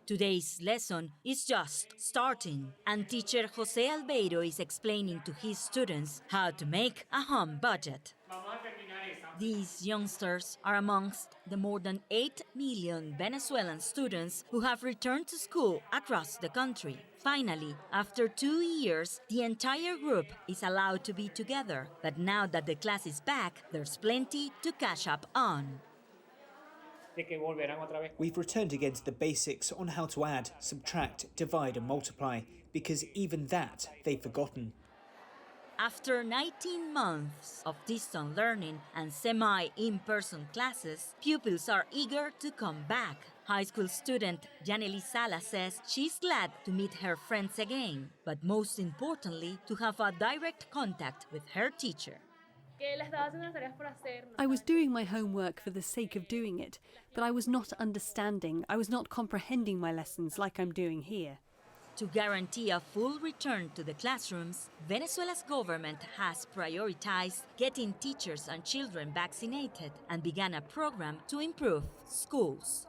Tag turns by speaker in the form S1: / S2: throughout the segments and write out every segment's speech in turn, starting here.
S1: Today's lesson is just starting, and teacher Jose Albeiro is explaining to his students how to make a home budget. These youngsters are amongst the more than 8 million Venezuelan students who have returned to school across the country. Finally, after 2 years, the entire group is allowed to be together. But now that the class is back, there's plenty to catch up on.
S2: We've returned again to the basics on how to add, subtract, divide and multiply, because even that they've forgotten.
S1: After 19 months of distant learning and semi-in-person classes, pupils are eager to come back. High school student Janely Sala says she's glad to meet her friends again, but most importantly, to have a direct contact with her teacher.
S3: I was doing my homework for the sake of doing it, but I was not understanding, I was not comprehending my lessons like I'm doing here.
S1: To guarantee a full return to the classrooms, Venezuela's government has prioritized getting teachers and children vaccinated and began a program to improve schools.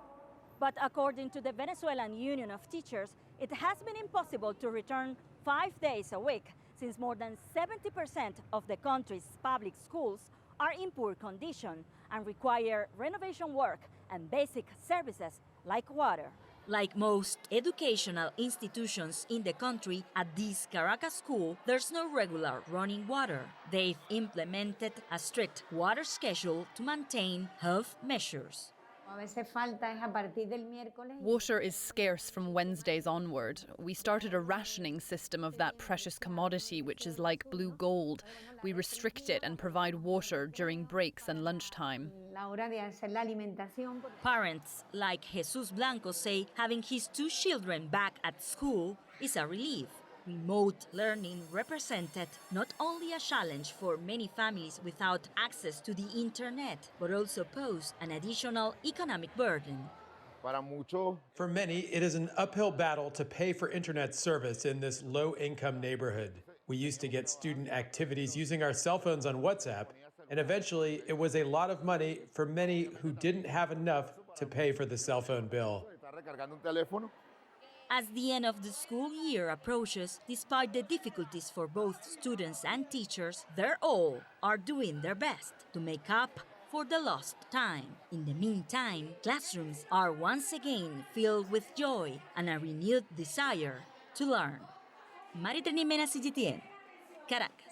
S1: But according to the Venezuelan Union of Teachers, it has been impossible to return 5 days a week, since more than 70% of the country's public schools are in poor condition and require renovation work and basic services like water. Like most educational institutions in the country, at this Caracas school, there's no regular running water. They've implemented a strict water schedule to maintain health measures.
S4: Water is scarce from Wednesdays onward. We started a rationing system of that precious commodity, which is like blue gold. We restrict it and provide water during breaks and lunchtime.
S1: Parents like Jesus Blanco say having his 2 children back at school is a relief. Remote learning represented not only a challenge for many families without access to the internet, but also posed an additional economic burden.
S5: For many, it is an uphill battle to pay for internet service in this low-income neighborhood. We used to get student activities using our cell phones on WhatsApp, and eventually it was a lot of money for many who didn't have enough to pay for the cell phone bill.
S1: As the end of the school year approaches, despite the difficulties for both students and teachers, they all are doing their best to make up for the lost time. In the meantime, classrooms are once again filled with joy and a renewed desire to learn. Triny, Mena, CGTN, Caracas.